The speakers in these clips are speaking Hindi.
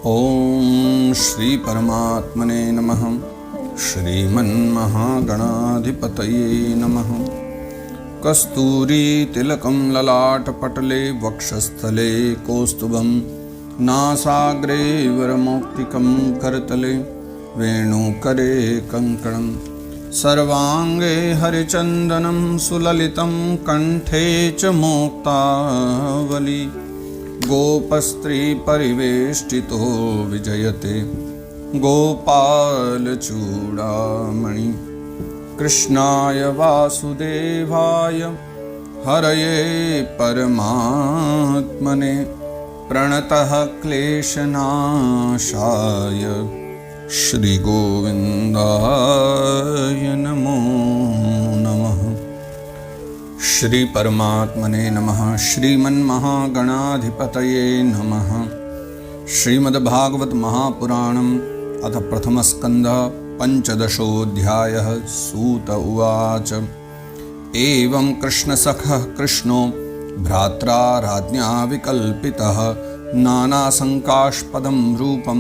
ओम श्री परमात्मने नमः। श्रीमन्महागणाधिपतये नमः। कस्तूरी तिलकं ललाटपटले वक्षस्थले कौस्तुभं नासाग्रे वरमौक्तिकं करतले वेणुकरे कंकणं सर्वांगे हरिचंदनं सुललितं कंठे च मुक्तावली गोपस्त्री परिवेष्टितो विजयते गोपालचूड़ामणि कृष्णाय वासुदेवाय हरये परमात्मने प्रणतः क्लेशनाशाय श्रीगोविन्दाय नमो नमः। श्री परमात्मने नमः। श्रीमन्महागणाधिपतये नमः। श्रीमद्भागवत महापुराणम् अथ प्रथमस्कन्धः पंचदशोऽध्यायः। सूत उवाच एवं कृष्णसखः कृष्णो भ्रात्रा राज्ञा विकल्पितः नानाशंकास्पदं रूपं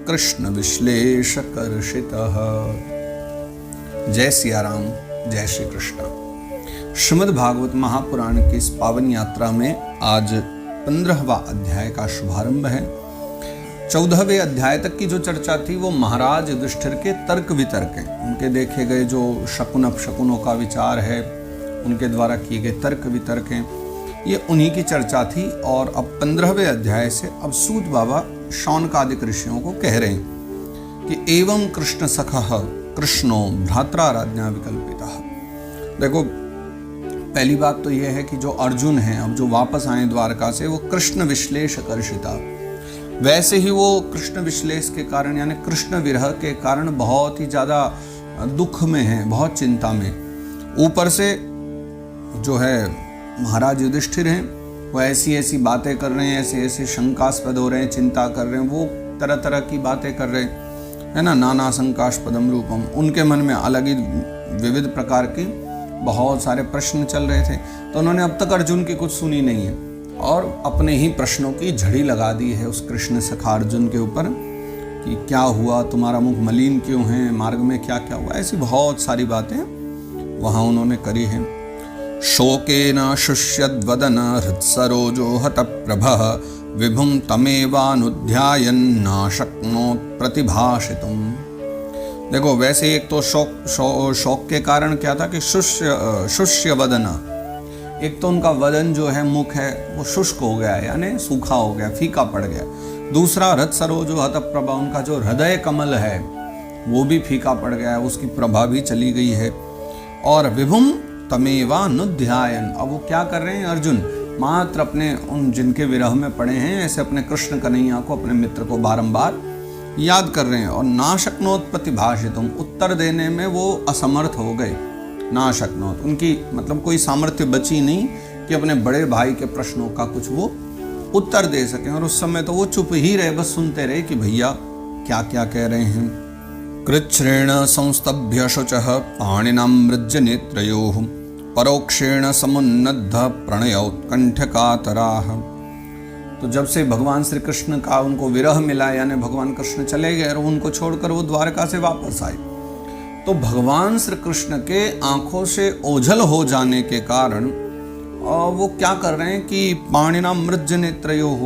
कृष्ण विश्लेषकर्षितः। जय सिया राम, जय श्री कृष्ण। श्रीमद् भागवत महापुराण की इस पावन यात्रा में आज 15वां अध्याय का शुभारंभ है। 14वें अध्याय तक की जो चर्चा थी वो महाराज युधिष्ठिर के तर्क वितर्क हैं, उनके देखे गए जो शकुन अपशकुनों का विचार है, उनके द्वारा किए गए तर्क वितर्क हैं, ये उन्हीं की चर्चा थी। और अब 15वें अध्याय से अब सूत बाबा शौनकादिक ऋषियों को कह रहे हैं कि एवं कृष्ण सखः कृष्णो भ्रात्रा राज्ञा विकल्पितः। देखो, पहली बात तो यह है कि जो अर्जुन हैं अब जो वापस आए द्वारका से, वो कृष्ण विश्लेषकर्षिता, वैसे ही वो कृष्ण विश्लेष के कारण यानी कृष्ण विरह के कारण बहुत ही ज़्यादा दुख में हैं, बहुत चिंता में। ऊपर से जो है महाराज युधिष्ठिर हैं, वो ऐसी ऐसी बातें कर रहे हैं, ऐसे ऐसे शंकास्पद हो रहे हैं, चिंता कर रहे हैं, वो तरह तरह की बातें कर रहे हैं, है ना। नाना शंकास्पदम रूपम, उनके मन में अलग ही विविध प्रकार के बहुत सारे प्रश्न चल रहे थे। तो उन्होंने अब तक अर्जुन की कुछ सुनी नहीं है और अपने ही प्रश्नों की झड़ी लगा दी है उस कृष्ण सखा अर्जुन के ऊपर कि क्या हुआ, तुम्हारा मुख मलिन क्यों है, मार्ग में क्या क्या हुआ, ऐसी बहुत सारी बातें वहाँ उन्होंने करी हैं। शोकेन शुष्यद्वदन हृत्सरोजो हतप्रभः विभुं तमेवानुध्यायन् न शक्नोत् प्रतिभाषितुम्। देखो, वैसे एक तो शोक के कारण क्या था कि शुष्य वदन, एक तो उनका वदन जो है, मुख है, वो शुष्क हो गया यानी सूखा हो गया, फीका पड़ गया। दूसरा हृत सरोजो हतप्रभा, उनका जो हृदय कमल है वो भी फीका पड़ गया, उसकी प्रभा भी चली गई है। और विभुम तमेवानुध्यायन, अब वो क्या कर रहे हैं अर्जुन, मात्र अपने उन जिनके विरह में पड़े हैं ऐसे अपने कृष्ण कन्हैया को, अपने मित्र को बारंबार याद कर रहे हैं। और ना शक्नोत प्रतिभाषितुम, उत्तर देने में वो असमर्थ हो गए। ना शक्नोत, उनकी मतलब कोई सामर्थ्य बची नहीं कि अपने बड़े भाई के प्रश्नों का कुछ वो उत्तर दे सकें। और उस समय तो वो चुप ही रहे, बस सुनते रहे कि भैया क्या क्या कह रहे हैं। कृच्छ्रेण संस्तभ्य शुचः पाणिनां मृज्य नेत्रयोः परोक्षेण समुन्नद्ध प्रणयोत्कंठकातराः। तो जब से भगवान श्री कृष्ण का उनको विरह मिला यानी भगवान कृष्ण चले गए और उनको छोड़कर वो द्वारका से वापस आए, तो भगवान श्री कृष्ण के आंखों से ओझल हो जाने के कारण वो क्या कर रहे हैं कि पाणिना मृज्य नेत्रयोः,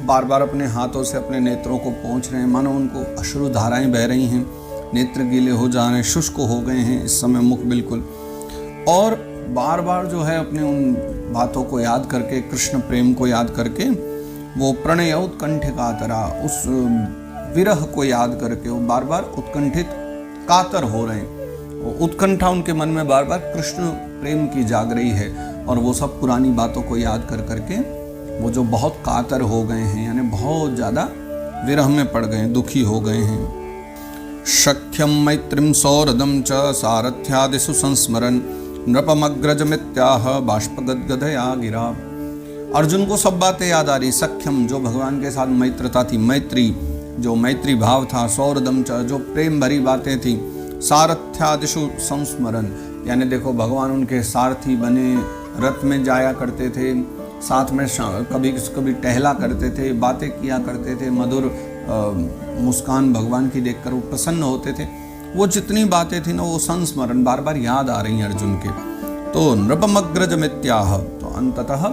बार बार अपने हाथों से अपने नेत्रों को पोंछ रहे हैं, मानो उनको अश्रु धाराएं बह रही हैं, नेत्र गीले हो जा रहे हैं, शुष्क हो गए हैं इस समय मुख बिल्कुल। और बार बार जो है अपने उन बातों को याद करके, कृष्ण प्रेम को याद करके, वो प्रणय उत्कंठिकातरा, उस विरह को याद करके वो बार बार उत्कंठित कातर हो रहे हैं। वो उत्कंठा उनके मन में बार बार कृष्ण प्रेम की जाग रही है और वो सब पुरानी बातों को याद कर करके वो जो बहुत कातर हो गए हैं यानी बहुत ज़्यादा विरह में पड़ गए, दुखी हो गए हैं। शक्यम मैत्रीम सौरदम च सारथ्यादिषु संस्मरन् नृपमग्रजमित्याह बाष्पगदगदया गिरा। अर्जुन को सब बातें याद आ रही। सख्यम, जो भगवान के साथ मैत्रता थी, मैत्री जो मैत्री भाव था, सौरदम च, जो प्रेम भरी बातें थी, सारथ्यादिषु संस्मरण, यानी देखो भगवान उनके सारथी बने, रथ में जाया करते थे, साथ में कभी कभी टहला करते थे, बातें किया करते थे, मधुर मुस्कान भगवान की देखकर वो प्रसन्न होते थे। वो जितनी बातें थी ना वो संस्मरण बार बार याद आ रही हैं अर्जुन के। तो नृपमग्रज मित्याह, तो अंततः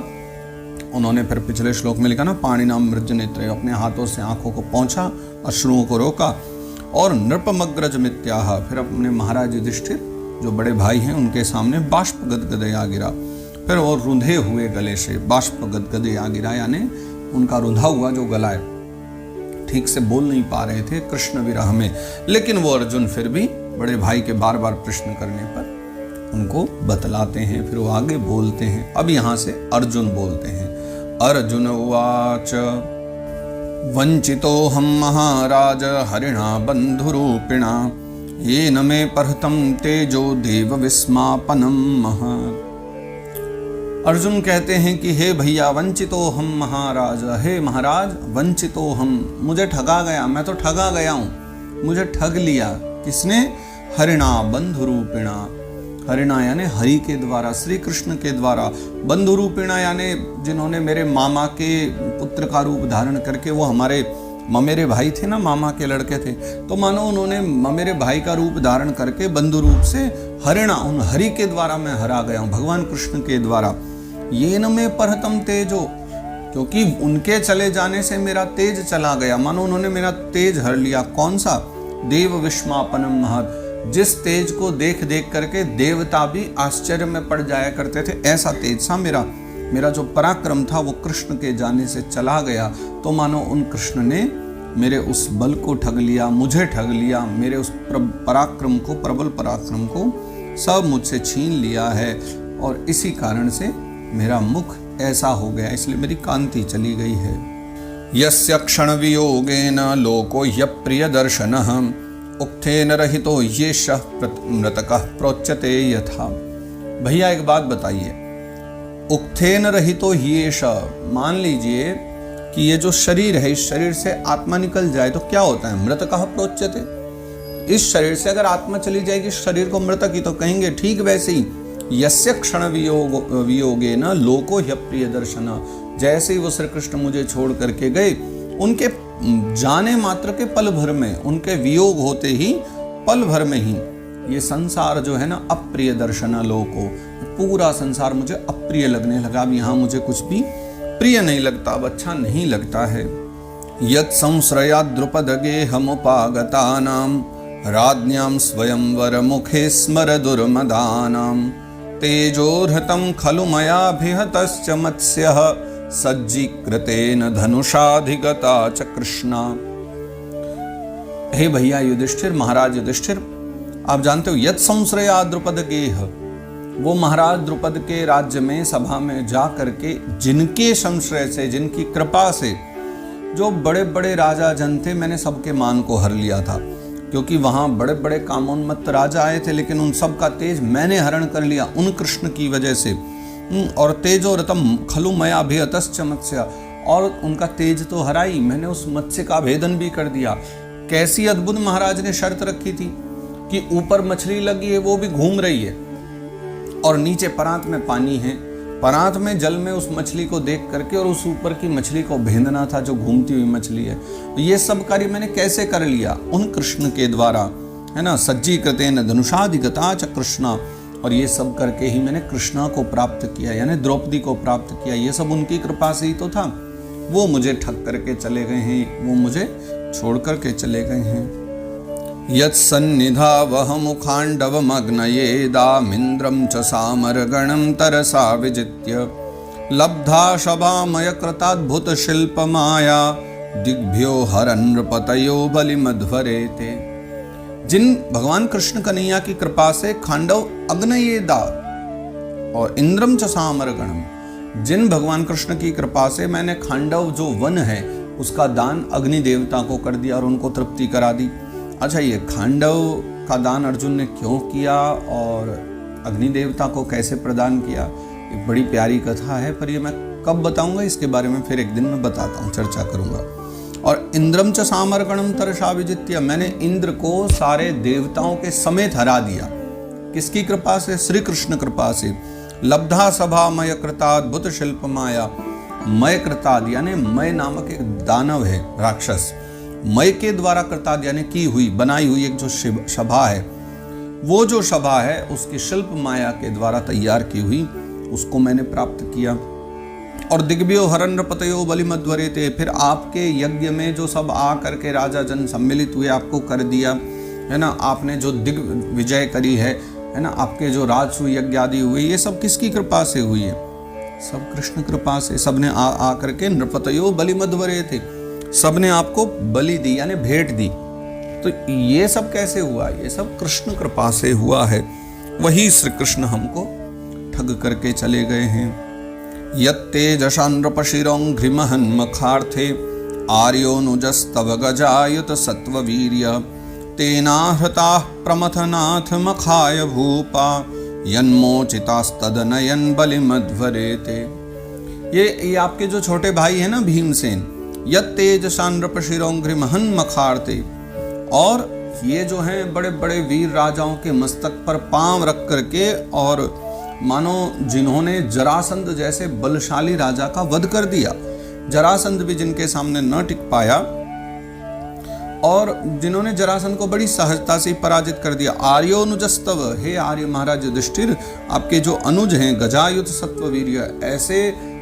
उन्होंने फिर पिछले श्लोक में लिखा ना, पाणिनाम मृज नेत्र, अपने हाथों से आंखों को पोंछा, अश्रुओं को रोका और नृपमग्रज मित्याह, फिर अपने महाराज युधिष्ठिर जो बड़े भाई हैं उनके सामने बाष्प गदगदया गिरा। फिर वो रुंधे हुए गले से बाष्प गदगदया गिरा, यानी उनका रुंधा हुआ जो गला है, ठीक से बोल नहीं पा रहे थे कृष्ण विरह में, लेकिन वो अर्जुन फिर भी बड़े भाई के बार बार प्रश्न करने पर उनको बतलाते हैं, फिर वो आगे बोलते हैं। अब यहाँ से अर्जुन बोलते हैं। अर्जुन उवाच वंचितोऽहं महाराज हरिणा बंधुरूपिणा येन मे परहतं तेजो देव विस्मापनं महत्। अर्जुन कहते हैं कि हे भैया, वंचितोऽहं महाराज, हे महाराज वंचितोऽहं, मुझे ठगा गया, मैं तो ठगा गया हूँ, मुझे ठग लिया। किसने? हरिणा बंधुरूपिणा, हरिणा यानी हरि के द्वारा, श्री कृष्ण के द्वारा, बंधुरूपिणा यानी जिन्होंने मेरे मामा के पुत्र का रूप धारण करके, वो हमारे ममेरे भाई थे ना, मामा के लड़के थे, तो मानो उन्होंने ममेरे भाई का रूप धारण करके बंधु रूप से हरिणा, उन हरि के द्वारा मैं हरा गया हूँ, भगवान कृष्ण के द्वारा। ये न में परहतम तेजो, क्योंकि उनके चले जाने से मेरा तेज चला गया, मानो उन्होंने मेरा तेज हर लिया। कौन सा? देव विस्मापनम महत्, जिस तेज को देख देख करके देवता भी आश्चर्य में पड़ जाया करते थे, ऐसा तेज था मेरा जो पराक्रम था वो कृष्ण के जाने से चला गया। तो मानो उन कृष्ण ने मेरे उस बल को ठग लिया, मुझे ठग लिया, मेरे उस पराक्रम को, प्रबल पराक्रम को सब मुझसे छीन लिया है, और इसी कारण से मेरा मुख ऐसा हो गया, इसलिए मेरी कांति चली गई है। यस्य क्षण वियोगेन लोको ह्यप्रिय दर्शनः उक्थेन रहितो येषः मृतकः प्रोच्यते यथा। भैया एक बात बताइए, उक्थेन रहितो येषः, मान लीजिए कि ये जो शरीर है, इस शरीर से आत्मा निकल जाए तो क्या होता है? मृतकः प्रोच्यते। इस शरीर से अगर आत्मा चली जाएगी, शरीर को मृतक ही तो कहेंगे। ठीक वैसे ही यस्य क्षण वियोगेन लोको ह्यप्रिय दर्शनः, जैसे ही वो श्री कृष्ण मुझे छोड़ करके गए, उनके जाने मात्र के पल भर में, उनके वियोग होते ही पल भर में ही ये संसार जो है ना, अप्रिय दर्शन लोको, पूरा संसार मुझे अप्रिय लगने लगा। अब यहाँ मुझे कुछ भी प्रिय नहीं लगता, अब अच्छा नहीं लगता है। यत् संश्रया द्रुपद गेहमुपागतानां राज्ञां स्वयंवर मुखे स्मर दुर्मदानां तेजोहृतं खलु मयाभिहतश्च मत्स्यः सज्जीकृतेन धनुषाधिगता च कृष्णा। हे भैया युधिष्ठिर, महाराज युधिष्ठिर, आप जानते हो यत् संश्रया द्रुपद गेह, वो महाराज द्रुपद के राज्य में सभा में जा करके जिनके संश्रय से, जिनकी कृपा से, जो बड़े बड़े राजा जन थे, मैंने सबके मान को हर लिया था, क्योंकि वहां बड़े बड़े कामोन्मत्त राजा आए थे, लेकिन उन सब का तेज मैंने हरण कर लिया उन कृष्ण की वजह से। और तेजो रतम खलु मया अभिहतश्च मत्स्य, और उनका तेज तो हराई, मैंने उस मत्स्य का भेदन भी कर दिया। कैसी अद्भुत महाराज ने शर्त रखी थी कि ऊपर मछली लगी है, वो भी घूम रही है, और नीचे परात में पानी है, परात में जल में उस मछली को देख करके और उस ऊपर की मछली को भेदना था जो घूमती हुई मछली है। तो ये सब कार्य मैंने कैसे कर लिया? उन कृष्ण के द्वारा, है ना। सज्जीकृतेन धनुषाधिगता च कृष्णा, और ये सब करके ही मैंने कृष्णा को प्राप्त किया, यानी द्रौपदी को प्राप्त किया। ये सब उनकी कृपा से ही तो था। वो मुझे ठग करके चले गए हैं, वो मुझे छोड़ करके चले गए हैं। यत्सन्निधावहमुखाण्डवमग्नयेदामिन्द्रं च सामरगणं तरसा विजित्य लब्धा शभामय कृताद्भुतशिल्पमाया दिग्भ्यो हरन् नृपतयो बलिमध्वरेते। जिन भगवान कृष्ण कन्हैया की कृपा से खांडव अग्नयेदा और इंद्रम च सामरगणम, जिन भगवान कृष्ण की कृपा से मैंने खांडव जो वन है उसका दान अग्नि देवता को कर दिया और उनको तृप्ति करा दी। अच्छा, ये खांडव का दान अर्जुन ने क्यों किया और अग्नि देवता को कैसे प्रदान किया, एक बड़ी प्यारी कथा है, पर ये मैं कब बताऊंगा, इसके बारे में फिर एक दिन मैं बताता हूँ, चर्चा करूंगा। और इंद्रम च सामरगणम तरसा विजित्य, मैंने इंद्र को सारे देवताओं के समेत हरा दिया। किसकी कृपा से? श्री कृष्ण कृपा से। लब्धा सभा मय कृताद्भुत शिल्प माया, मय कृताद यानी मय नामक एक दानव है, राक्षस, मय के द्वारा कृताद यानी की हुई बनाई हुई एक जो सभा है, वो जो सभा है उसकी शिल्प माया के द्वारा तैयार की हुई उसको मैंने प्राप्त किया। और दिग्भ्यो हरन नृपतयो बलिमध्वरे थे, फिर आपके यज्ञ में जो सब आ करके राजा जन सम्मिलित हुए आपको कर दिया है ना, आपने जो दिग्विजय करी है ना, आपके जो राजसूय यज्ञ आदि हुए, ये सब किसकी कृपा से हुई है? सब कृष्ण कृपा से। सबने आ करके नृपतयो बलिमध्वरे थे, सबने आपको बलि दी यानी भेंट दी। तो ये सब कैसे हुआ? ये सब कृष्ण कृपा से हुआ है। वही श्री कृष्ण हमको ठग करके चले गए हैं। यत्तेजसा नृपशिरों घृमहन् मखार्थे आर्योनुजस्तव गजायुत सत्ववीर्य तेनाहृताः प्रमथनाथ मखाय भूपा यन्मोचितास्तदनयन बलिमध्वरेते। ये आपके जो छोटे भाई है ना भीमसेन, यत्तेजसा नृपशिरों घृमहन् मखार्थे, और ये जो हैं बड़े बड़े वीर राजाओं के मस्तक पर पांव रख करके, और मानो जिन्होंने जरासंध जैसे बलशाली राजा का वध कर दिया, जरासंध भी जिनके सामने न टिक पाया, और जिन्होंने जरासंध को बड़ी सहजता से पराजित कर दिया। आर्योनुजस्तव, हे आर्य महाराज युधिष्ठिर, आपके जो अनुज हैं गजायुत सत्ववीर्य, ऐसे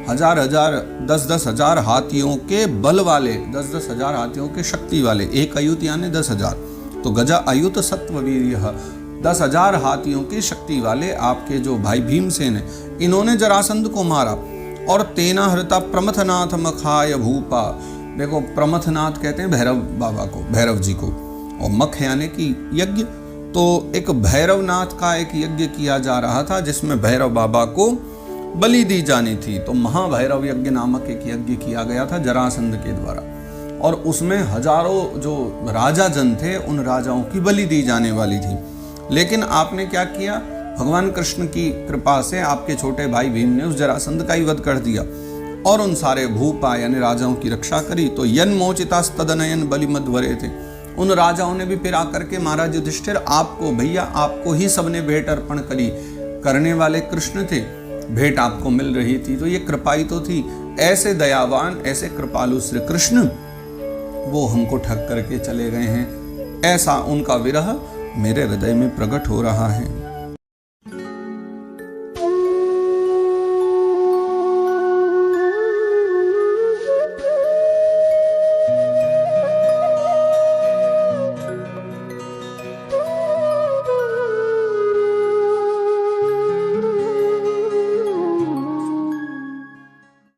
हजार हजार 10-10 हजार हाथियों के बल वाले, 10-10 हजार हाथियों के शक्ति वाले, एक अयुत यानी 10,000, तो गजा अयुत सत्ववीर्य 10,000 हाथियों की शक्ति वाले आपके जो भाई भीमसेन है, इन्होंने जरासंध को मारा। और तेना हृता प्रमथनाथ मखाय भूपा, देखो प्रमथनाथ कहते हैं भैरव बाबा को, भैरव जी को, और मख यानी कि यज्ञ। तो एक भैरवनाथ का एक यज्ञ किया जा रहा था जिसमें भैरव बाबा को बलि दी जानी थी। तो महाभैरव यज्ञ नामक एक यज्ञ किया गया था जरासंध के द्वारा, और उसमें हजारों जो राजा जन थे उन राजाओं की बलि दी जाने वाली थी। लेकिन आपने क्या किया? भगवान कृष्ण की कृपा से आपके छोटे भाई भीम ने उस जरासंध का ही वध कर दिया और उन सारे भूपा यानी राजाओं की रक्षा करी। तो यन्मोचितास्तदनयन बलिमध्वरे थे, उन राजाओं ने भी फिर आकर के महाराज युधिष्ठिर आपको, भैया आपको ही सबने भेंट अर्पण करी, करने वाले कृष्ण थे, भेंट आपको मिल रही थी। तो ये कृपाई तो थी। ऐसे दयावान, ऐसे कृपालु श्री कृष्ण वो हमको ठग करके चले गए हैं। ऐसा उनका विरह मेरे हृदय में प्रकट हो रहा है।